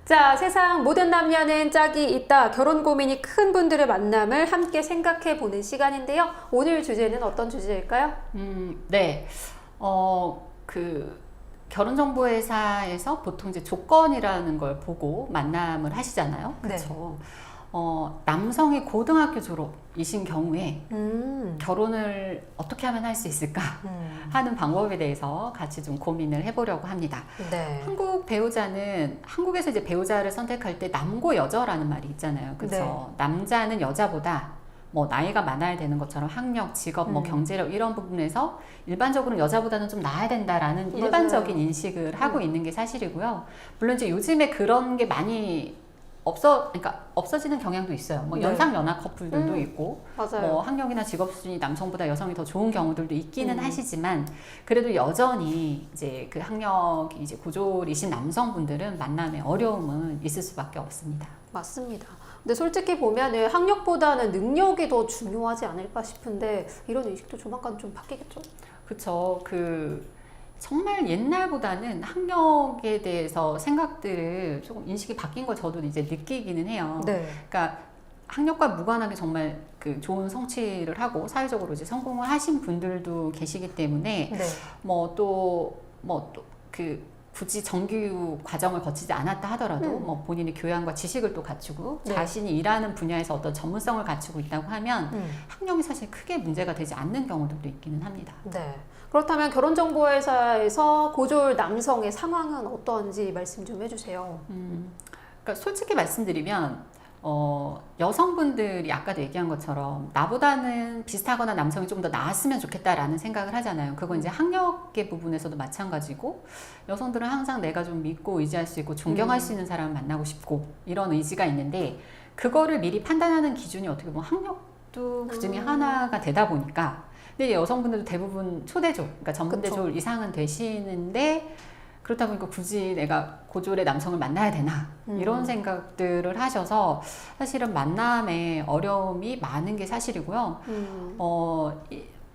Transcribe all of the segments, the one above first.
자, 세상 모든 남녀는 짝이 있다. 결혼 고민이 큰 분들의 만남을 함께 생각해 보는 시간인데요. 오늘 주제는 어떤 주제일까요? 네. 결혼정보회사에서 보통 이제 조건이라는 걸 보고 만남을 하시잖아요. 그렇죠. 남성이 고등학교 졸업이신 경우에 결혼을 어떻게 하면 할 수 있을까 하는 방법에 대해서 같이 좀 고민을 해보려고 합니다. 네. 한국에서 이제 배우자를 선택할 때 남고 여저라는 말이 있잖아요. 그렇죠. 네. 남자는 여자보다 뭐 나이가 많아야 되는 것처럼 학력, 직업, 뭐 경제력 이런 부분에서 일반적으로 여자보다는 좀 나아야 된다라는 맞아요. 일반적인 인식을 하고 있는 게 사실이고요. 물론 이제 요즘에 그런 게 많이 그러니까 없어지는 경향도 있어요. 뭐 네. 연상 연하 커플들도 있고, 맞아요. 뭐 학력이나 직업 수준이 남성보다 여성이 더 좋은 경우들도 있기는 하시지만, 그래도 여전히 이제 그 학력이 이제 고졸이신 남성분들은 만남에 어려움은 있을 수밖에 없습니다. 맞습니다. 근데 솔직히 보면은 학력보다는 능력이 더 중요하지 않을까 싶은데 이런 인식도 조만간 좀 바뀌겠죠? 그렇죠. 정말 옛날보다는 학력에 대해서 생각들을 조금 인식이 바뀐 걸 저도 이제 느끼기는 해요. 네. 그러니까 학력과 무관하게 정말 그 좋은 성취를 하고 사회적으로 이제 성공을 하신 분들도 계시기 때문에 네. 굳이 정규 과정을 거치지 않았다 하더라도 뭐 본인의 교양과 지식을 또 갖추고 네. 자신이 일하는 분야에서 어떤 전문성을 갖추고 있다고 하면 학력이 사실 크게 문제가 되지 않는 경우들도 있기는 합니다. 네. 그렇다면 결혼정보회사에서 고졸 남성의 상황은 어떤지 말씀 좀 해주세요. 그러니까 솔직히 말씀드리면 여성분들이 아까도 얘기한 것처럼 나보다는 비슷하거나 남성이 좀 더 나았으면 좋겠다라는 생각을 하잖아요. 그건 이제 학력의 부분에서도 마찬가지고, 여성들은 항상 내가 좀 믿고 의지할 수 있고 존경할 수 있는 사람을 만나고 싶고 이런 의지가 있는데, 그거를 미리 판단하는 기준이 어떻게 보면 학력도 그 중에 하나가 되다 보니까, 근데 여성분들도 대부분 초대졸, 그러니까 전문대졸 이상은 되시는데, 그렇다 보니까 굳이 내가 고졸의 남성을 만나야 되나 이런 생각들을 하셔서 사실은 만남에 어려움이 많은 게 사실이고요. 뭐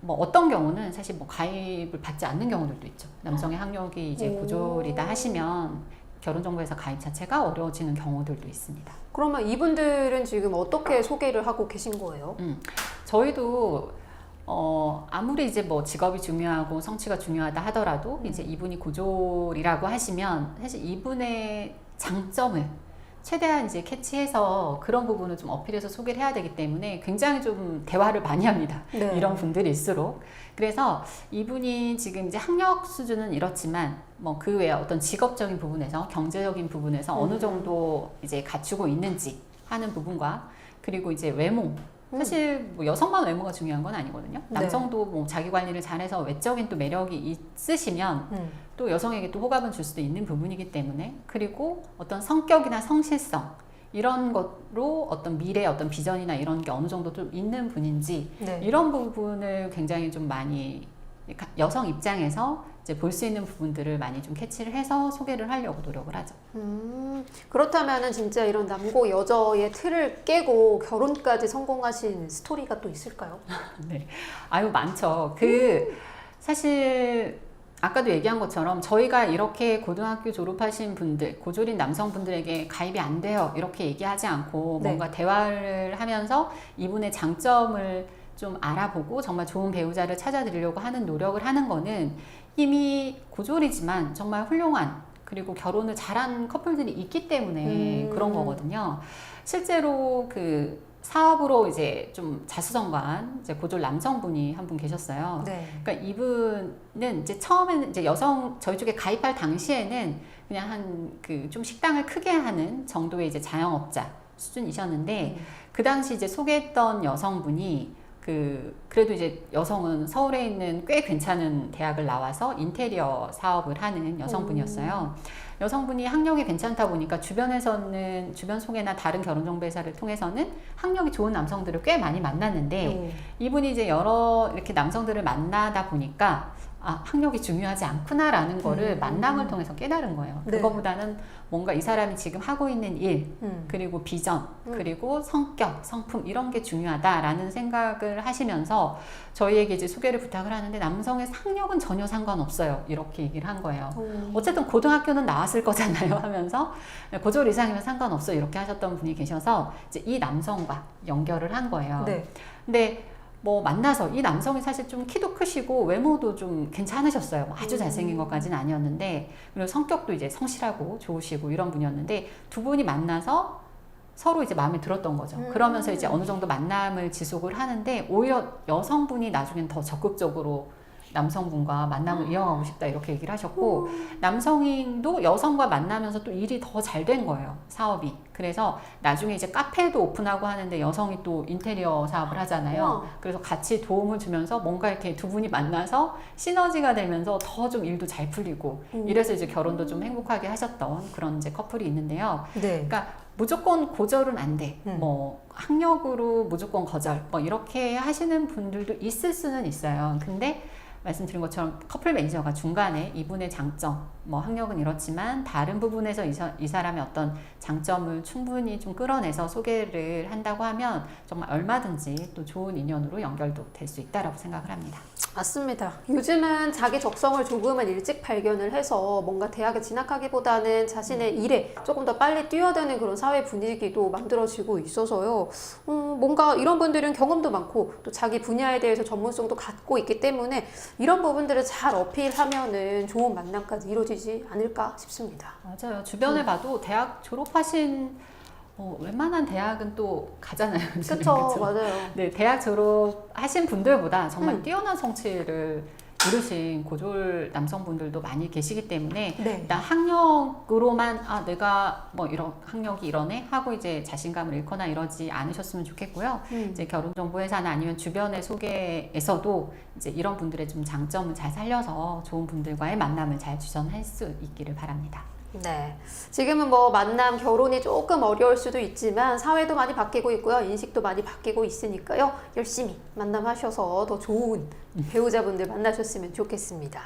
어떤 경우는 사실 뭐 가입을 받지 않는 경우들도 있죠. 남성의 학력이 이제 고졸이다 하시면 결혼정보회사 가입 자체가 어려워지는 경우들도 있습니다. 그러면 이분들은 지금 어떻게 소개를 하고 계신 거예요? 저희도 아무리 이제 뭐 직업이 중요하고 성취가 중요하다 하더라도 이제 이분이 고졸이라고 하시면 사실 이분의 장점을 최대한 이제 캐치해서 그런 부분을 좀 어필해서 소개를 해야 되기 때문에 굉장히 좀 대화를 많이 합니다. 네. 이런 분들일수록. 그래서 이분이 지금 이제 학력 수준은 이렇지만 뭐 그 외에 어떤 직업적인 부분에서 경제적인 부분에서 어느 정도 이제 갖추고 있는지 하는 부분과, 그리고 이제 외모, 사실 뭐 여성만 외모가 중요한 건 아니거든요. 네. 남성도 뭐 자기 관리를 잘해서 외적인 또 매력이 있으시면 또 여성에게 또 호감을 줄 수도 있는 부분이기 때문에, 그리고 어떤 성격이나 성실성 이런 것로 어떤 미래 어떤 비전이나 이런 게 어느 정도 좀 있는 분인지 네. 이런 부분을 굉장히 좀 많이 여성 입장에서 이제 볼 수 있는 부분들을 많이 좀 캐치를 해서 소개를 하려고 노력을 하죠. 그렇다면은 진짜 이런 남고 여저의 틀을 깨고 결혼까지 성공하신 스토리가 또 있을까요? 네. 아유, 많죠. 사실, 아까도 얘기한 것처럼 저희가 이렇게 고등학교 졸업하신 분들, 고졸인 남성분들에게 가입이 안 돼요, 이렇게 얘기하지 않고 네. 뭔가 대화를 하면서 이분의 장점을 좀 알아보고 정말 좋은 배우자를 찾아드리려고 하는 노력을 하는 거는 이미 고졸이지만 정말 훌륭한, 그리고 결혼을 잘한 커플들이 있기 때문에 그런 거거든요. 실제로 사업으로 이제 좀 자수성가한 이제 고졸 남성분이 한 분 계셨어요. 네. 그러니까 이분은 이제 처음에는 이제 저희 쪽에 가입할 당시에는 그냥 좀 식당을 크게 하는 정도의 이제 자영업자 수준이셨는데, 그 당시 이제 소개했던 여성분이 그래도 이제 여성은 서울에 있는 꽤 괜찮은 대학을 나와서 인테리어 사업을 하는 여성분이었어요. 여성분이 학력이 괜찮다 보니까 주변 소개나 다른 결혼정보회사를 통해서는 학력이 좋은 남성들을 꽤 많이 만났는데, 이분이 이제 여러 이렇게 남성들을 만나다 보니까 학력이 중요하지 않구나라는 거를 만남을 통해서 깨달은 거예요. 네. 그거보다는 뭔가 이 사람이 지금 하고 있는 일, 그리고 비전, 그리고 성격, 성품 이런 게 중요하다라는 생각을 하시면서 저희에게 이제 소개를 부탁을 하는데 남성의 학력은 전혀 상관없어요. 이렇게 얘기를 한 거예요. 어쨌든 고등학교는 나왔을 거잖아요 하면서 고졸 이상이면 상관없어 이렇게 하셨던 분이 계셔서 이제 이 남성과 연결을 한 거예요. 네. 근데 뭐 만나서 이 남성이 사실 좀 키도 크시고 외모도 좀 괜찮으셨어요. 뭐 아주 잘생긴 것까지는 아니었는데 그리고 성격도 이제 성실하고 좋으시고 이런 분이었는데 두 분이 만나서 서로 이제 마음에 들었던 거죠. 그러면서 이제 어느 정도 만남을 지속을 하는데 오히려 여성분이 나중엔 더 적극적으로 남성분과 만남을 이어가고 싶다 이렇게 얘기를 하셨고 남성도 여성과 만나면서 또 일이 더 잘 된 거예요. 사업이. 그래서 나중에 이제 카페도 오픈하고 하는데 여성이 또 인테리어 사업을 하잖아요. 그래서 같이 도움을 주면서 뭔가 이렇게 두 분이 만나서 시너지가 되면서 더 좀 일도 잘 풀리고 이래서 이제 결혼도 좀 행복하게 하셨던 그런 이제 커플이 있는데요. 네. 그러니까 무조건 고졸은 안 돼. 뭐 학력으로 무조건 거절. 뭐 이렇게 하시는 분들도 있을 수는 있어요. 근데 말씀드린 것처럼 커플 매니저가 중간에 이분의 장점, 뭐 학력은 이렇지만 다른 부분에서 이 사람의 어떤 장점을 충분히 좀 끌어내서 소개를 한다고 하면 정말 얼마든지 또 좋은 인연으로 연결도 될 수 있다라고 생각을 합니다. 맞습니다. 요즘은 자기 적성을 조금은 일찍 발견을 해서 뭔가 대학에 진학하기보다는 자신의 일에 조금 더 빨리 뛰어드는 그런 사회 분위기도 만들어지고 있어서요. 뭔가 이런 분들은 경험도 많고 또 자기 분야에 대해서 전문성도 갖고 있기 때문에 이런 부분들을 잘 어필하면은 좋은 만남까지 이루어지지 않을까 싶습니다. 맞아요. 주변에 봐도 대학 졸업하신 웬만한 대학은 또 가잖아요. 그렇죠, 맞아요. 네, 대학 졸업하신 분들보다 정말 뛰어난 성취를 이루신 고졸 남성분들도 많이 계시기 때문에 네. 일단 학력으로만 내가 뭐 이런 학력이 이러네 하고 이제 자신감을 잃거나 이러지 않으셨으면 좋겠고요. 이제 결혼정보회사나 아니면 주변의 소개에서도 이제 이런 분들의 좀 장점을 잘 살려서 좋은 분들과의 만남을 잘 주선할 수 있기를 바랍니다. 네. 지금은 뭐 만남, 결혼이 조금 어려울 수도 있지만 사회도 많이 바뀌고 있고요. 인식도 많이 바뀌고 있으니까요. 열심히 만남하셔서 더 좋은 배우자분들 만나셨으면 좋겠습니다.